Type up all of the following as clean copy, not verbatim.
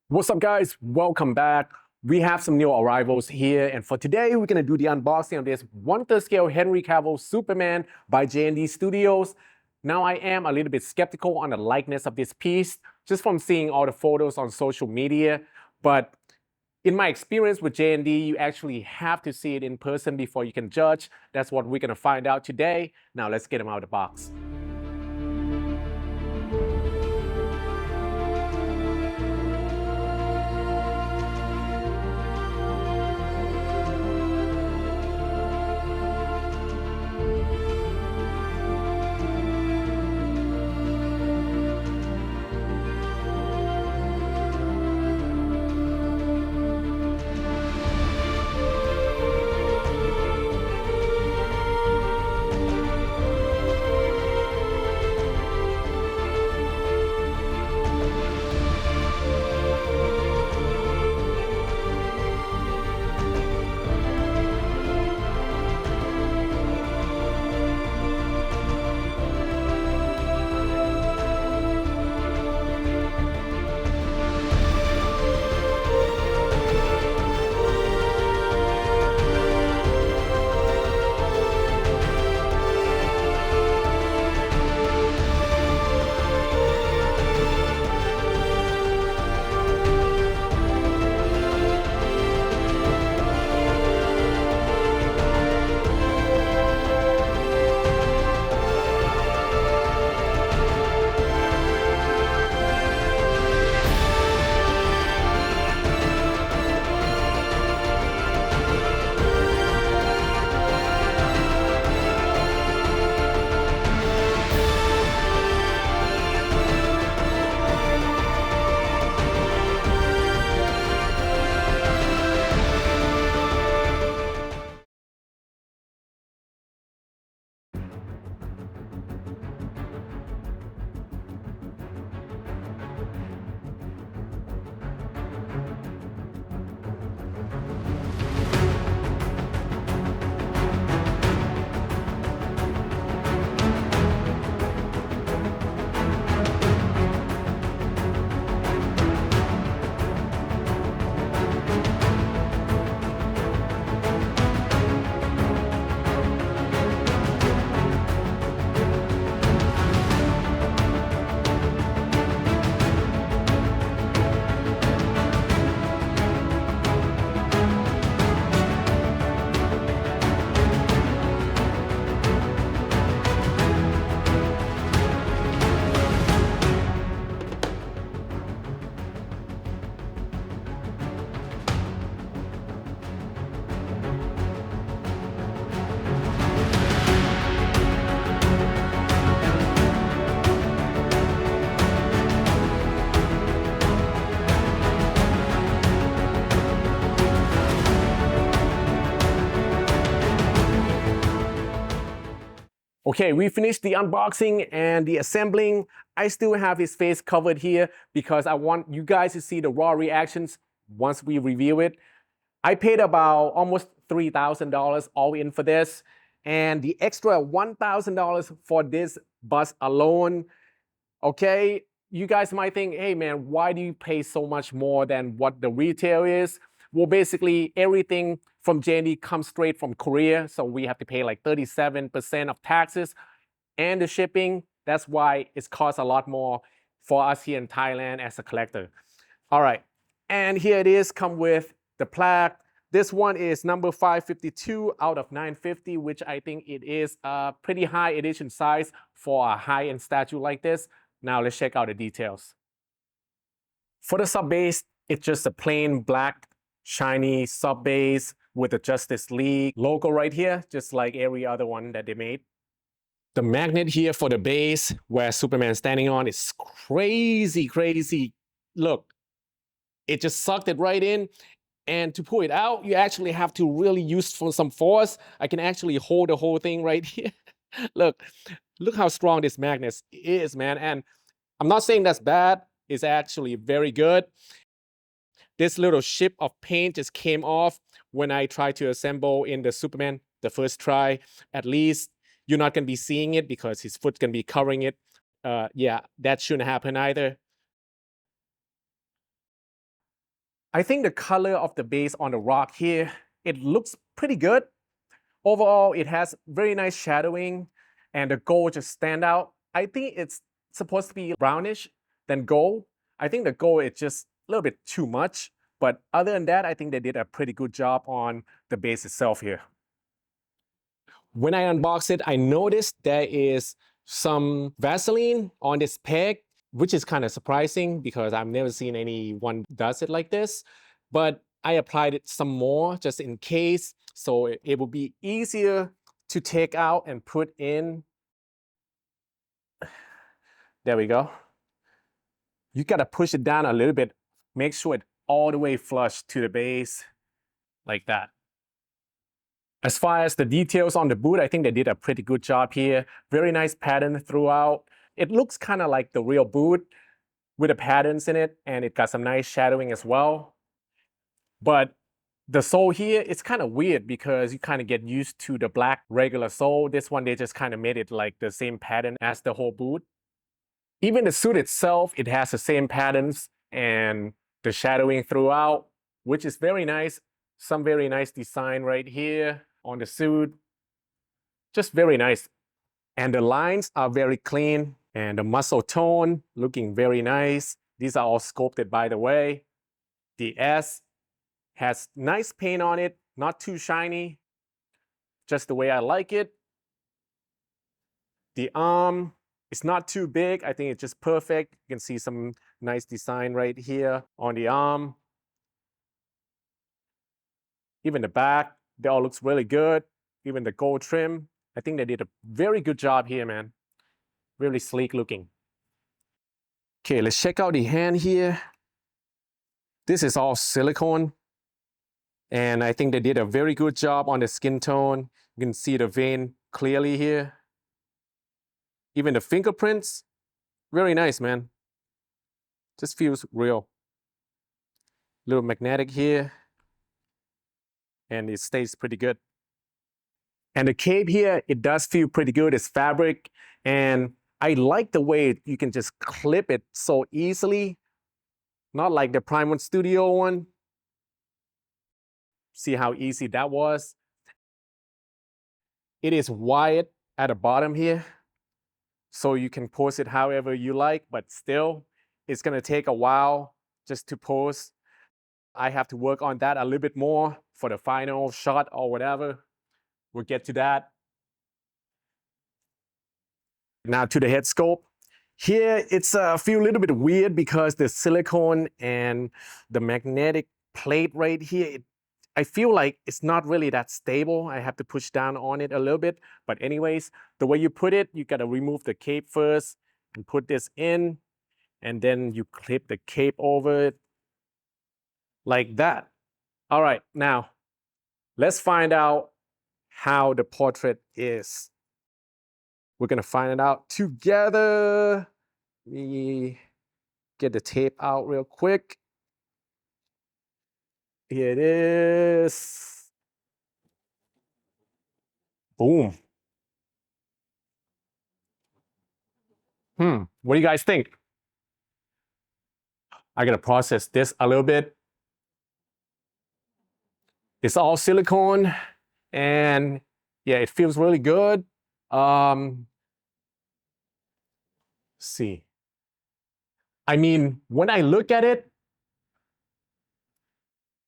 What's up, guys? Welcome back. We have some new arrivals here, and for today, we're gonna do the unboxing of this 1/3 scale Henry Cavill Superman by JND Studios. Now, I am a little bit skeptical on the likeness of this piece, just from seeing all the photos on social media, but in my experience with JND, you actually have to see it in person before you can judge. That's what we're gonna find out today. Now, let's get them out of the box. Okay, we finished the unboxing and the assembling. I still have his face covered here because I want you guys to see the raw reactions once we review it. I paid about almost $3,000 all in for this, and the extra $1,000 for this bus alone. Okay, you guys might think, hey man, why do you pay so much more than what the retail is? Well, basically everything from JND comes straight from Korea, so we have to pay like 37% of taxes and the shipping. That's why it's cost a lot more for us here in Thailand as a collector. All right, and here it is, come with the plaque. This one is number 552 out of 950, which I think it is a pretty high edition size for a high-end statue like this. Now let's check out the details. For the sub base, it's just a plain black, shiny sub base with the Justice League logo right here, just like every other one that they made. The magnet here for the base, where Superman's standing on, is crazy, crazy. Look, it just sucked it right in. And to pull it out, you actually have to really use some force. I can actually hold the whole thing right here. Look how strong this magnet is, man. And I'm not saying that's bad. It's actually very good. This little ship of paint just came off when I tried to assemble in the Superman the first try. At least you're not going to be seeing it because his foot's going to be covering it. Yeah, that shouldn't happen either. I think the color of the base on the rock here, it looks pretty good. Overall, it has very nice shadowing and the gold just stand out. I think it's supposed to be brownish than gold. I think the gold is just a little bit too much. But other than that, I think they did a pretty good job on the base itself here. When I unbox it, I noticed there is some Vaseline on this peg, which is kind of surprising because I've never seen anyone does it like this. But I applied it some more just in case, so it will be easier to take out and put in. There we go. You gotta push it down a little bit. Make sure it all the way flush to the base, like that. As far as the details on the boot, I think they did a pretty good job here. Very nice pattern throughout. It looks kind of like the real boot with the patterns in it, and it got some nice shadowing as well. But the sole here, it's kind of weird because you kind of get used to the black regular sole. This one, they just kind of made it like the same pattern as the whole boot. Even the suit itself, it has the same patterns and the shadowing throughout, which is very nice. Some very nice design right here on the suit. Just very nice. And the lines are very clean and the muscle tone looking very nice. These are all sculpted, by the way. The S has nice paint on it, not too shiny, just the way I like it. The arm is not too big. I think it's just perfect. You can see some nice design right here on the arm. Even the back, they all looks really good. Even the gold trim, I think they did a very good job here, man. Really sleek looking. Okay, let's check out the hand here. This is all silicone. And I think they did a very good job on the skin tone. You can see the vein clearly here. Even the fingerprints, very nice, man. Just feels real. Little magnetic here. And it stays pretty good. And the cape here, it does feel pretty good. It's fabric. And I like the way you can just clip it so easily. Not like the Prime One Studio one. See how easy that was? It is wired at the bottom here. So you can pose it however you like, but still, it's gonna take a while just to pose. I have to work on that a little bit more for the final shot or whatever. We'll get to that. Now to the head sculpt. Here, it's a feel a little bit weird because the silicone and the magnetic plate right here, I feel like it's not really that stable. I have to push down on it a little bit. But anyways, the way you put it, you gotta remove the cape first and put this in. And then you clip the cape over it like that. All right, now let's find out how the portrait is. We're gonna find it out together. Let me get the tape out real quick. Here it is. Boom. What do you guys think? I gotta process this a little bit. It's all silicone and yeah, it feels really good. See. I mean, when I look at it,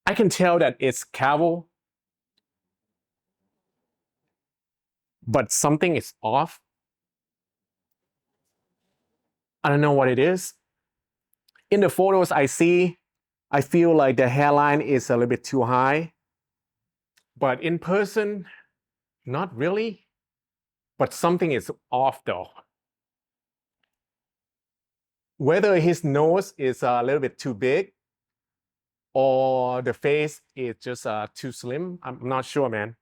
I can tell that it's Cavill, but something is off. I don't know what it is. In the photos I feel like the hairline is a little bit too high. But in person, not really. But something is off though. Whether his nose is a little bit too big or the face is just too slim, I'm not sure, man.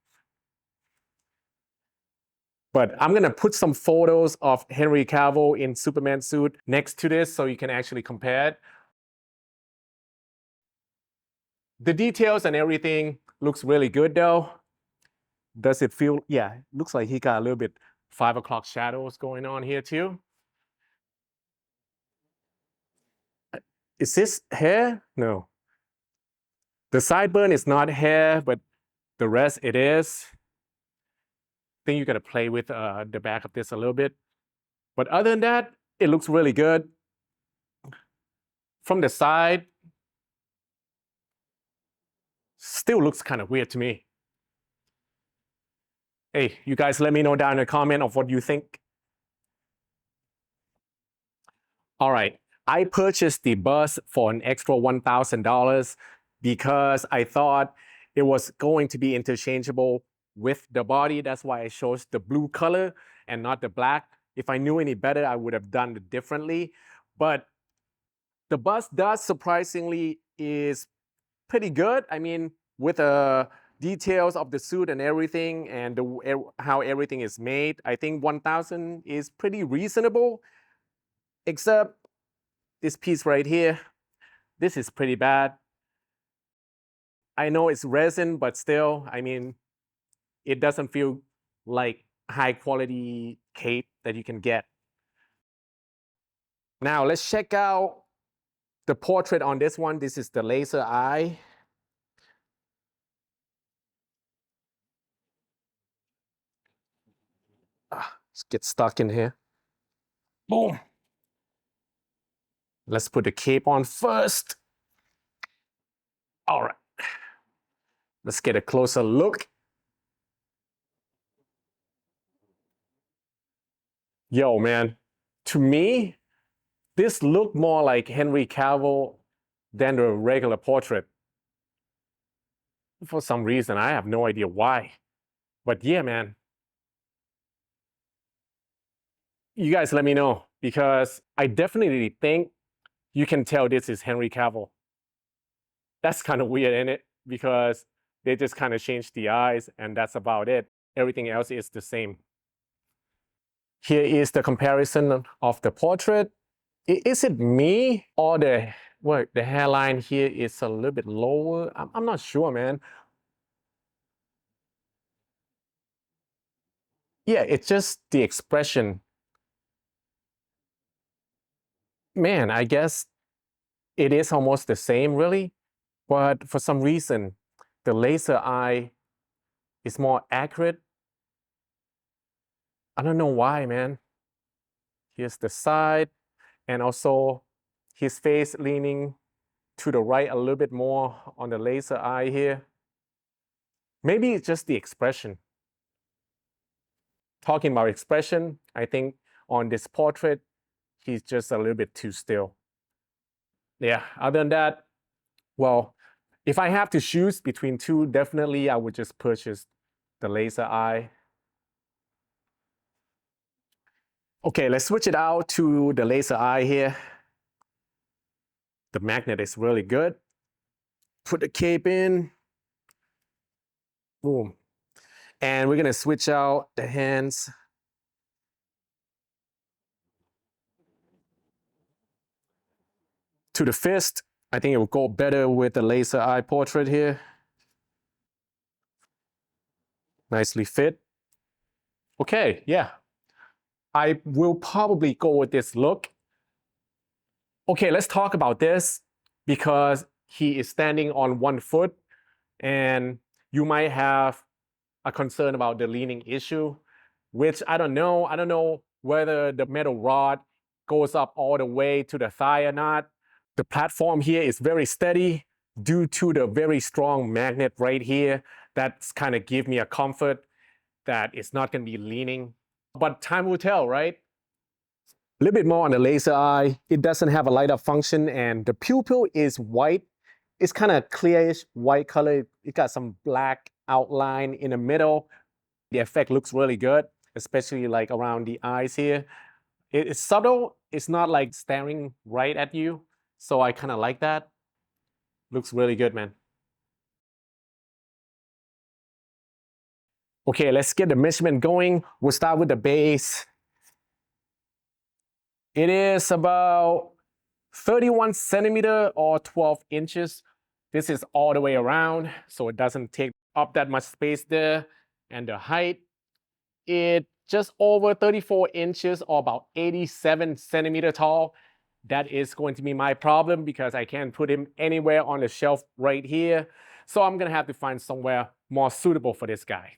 But I'm gonna put some photos of Henry Cavill in Superman suit next to this so you can actually compare it. The details and everything looks really good though. Does it feel, yeah, looks like he got a little bit 5 o'clock shadows going on here too. Is this hair? No. The sideburn is not hair, but the rest it is. I think you gotta play with the back of this a little bit. But other than that, it looks really good. From the side, still looks kind of weird to me. Hey, you guys let me know down in the comment of what you think. All right, I purchased the bus for an extra $1,000 because I thought it was going to be interchangeable with the body. That's why I chose the blue color and not the black. If I knew any better, I would have done it differently. But the bus does surprisingly is pretty good. I mean, with the details of the suit and everything and how everything is made, I think 1,000 is pretty reasonable. Except this piece right here, this is pretty bad. I know it's resin, but still, I mean, it doesn't feel like high quality cape that you can get. Now let's check out the portrait on this one. This is the laser eye. Let's get stuck in here. Boom. Let's put the cape on first. All right. Let's get a closer look. Yo, man, to me, this looked more like Henry Cavill than the regular portrait. For some reason, I have no idea why. But yeah, man. You guys let me know, because I definitely think you can tell this is Henry Cavill. That's kind of weird, isn't it? Because they just kind of changed the eyes and that's about it. Everything else is the same. Here is the comparison of the portrait. Is it me or the hairline here is a little bit lower? I'm not sure, man. Yeah, it's just the expression. Man, I guess it is almost the same, really. But for some reason, the laser eye is more accurate. I don't know why, man. Here's the side, and also his face leaning to the right a little bit more on the laser eye here. Maybe it's just the expression. Talking about expression, I think on this portrait, he's just a little bit too still. Yeah, other than that, well, if I have to choose between two, definitely I would just purchase the laser eye. Okay, let's switch it out to the laser eye here. The magnet is really good. Put the cape in. Boom. And we're gonna switch out the hands. To the fist. I think it will go better with the laser eye portrait here. Nicely fit. Okay, yeah. I will probably go with this look. Okay, let's talk about this because he is standing on one foot and you might have a concern about the leaning issue, which I don't know. I don't know whether the metal rod goes up all the way to the thigh or not. The platform here is very steady due to the very strong magnet right here. That's kind of give me a comfort that it's not going to be leaning. But time will tell, right? A little bit more on the laser eye. It doesn't have a light up function and the pupil is white. It's kind of clearish white color. It got some black outline in the middle. The effect looks really good, especially like around the eyes here. It's subtle. It's not like staring right at you. So I kind of like that. Looks really good, man. Okay, let's get the measurement going. We'll start with the base. It is about 31 centimeter or 12 inches. This is all the way around, so it doesn't take up that much space there. And the height, it just over 34 inches or about 87 centimeter tall. that is going to be my problem because I can't put him anywhere on the shelf right here. So I'm gonna have to find somewhere more suitable for this guy.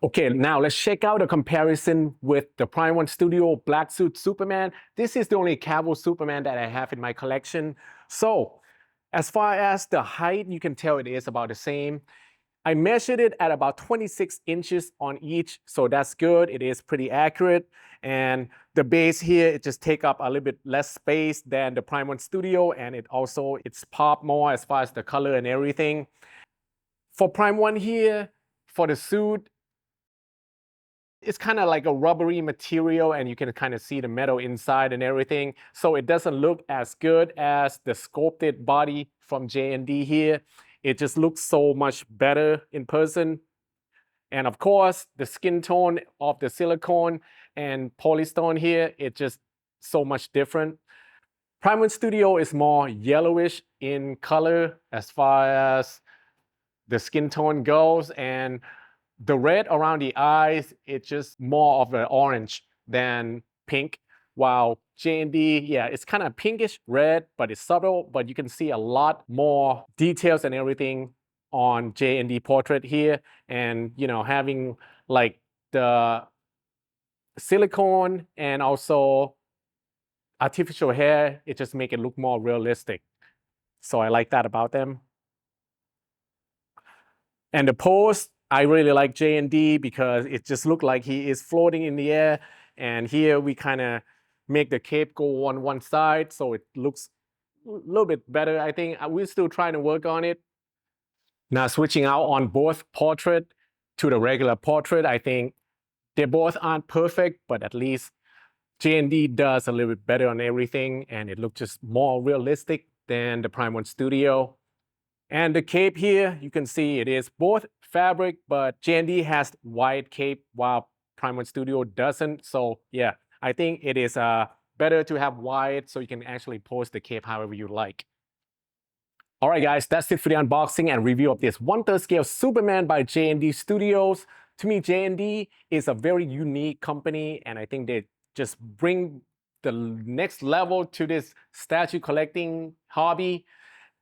Okay, now let's check out the comparison with the Prime 1 Studio Black Suit Superman. This is the only Cavill Superman that I have in my collection. So, as far as the height, you can tell it is about the same. I measured it at about 26 inches on each, so that's good. It is pretty accurate. And the base here, it just take up a little bit less space than the Prime 1 Studio, and it's popped more as far as the color and everything. For Prime 1 here, for the suit, it's kind of like a rubbery material and you can kind of see the metal inside and everything. So it doesn't look as good as the sculpted body from JND here. It just looks so much better in person. And of course, the skin tone of the silicone and polystone here, it's just so much different. Prime 1 Studio is more yellowish in color as far as the skin tone goes, and the red around the eyes, it's just more of an orange than pink. While JND, yeah, it's kind of pinkish red, but it's subtle, but you can see a lot more details and everything on JND portrait here. And, you know, having like the silicone and also artificial hair, it just make it look more realistic. So I like that about them. And the pose, I really like JND because it just looked like he is floating in the air. And here we kind of make the cape go on one side, so it looks a little bit better, I think. We're still trying to work on it. Now switching out on both portrait to the regular portrait, I think they both aren't perfect, but at least JND does a little bit better on everything, and it looks just more realistic than the Prime 1 Studio. And the cape here, you can see it is both fabric, but JND has white cape while Prime 1 Studio doesn't. So yeah, I think it is better to have white so you can actually pose the cape however you like. All right, guys, that's it for the unboxing and review of this 1/3 scale Superman by JND Studios. To me, JND is a very unique company, and I think they just bring the next level to this statue collecting hobby.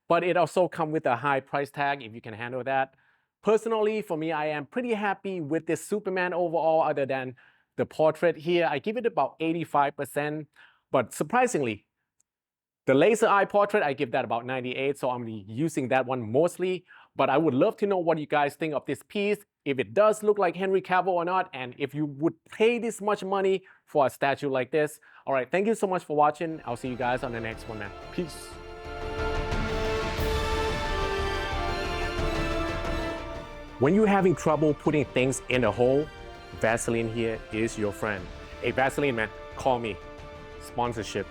But it also comes with a high price tag if you can handle that. Personally, for me, I am pretty happy with this Superman overall, other than the portrait here. I give it about 85%, but surprisingly, The laser eye portrait, I give that about 98, so I'm using that one mostly. But I would love to know what you guys think of this piece, if it does look like Henry Cavill or not, and if you would pay this much money for a statue like this. All right, thank you so much for watching. I'll see you guys on the next one, man. Peace. When you're having trouble putting things in a hole, Vaseline here is your friend. Hey, Vaseline, man, call me. Sponsorship.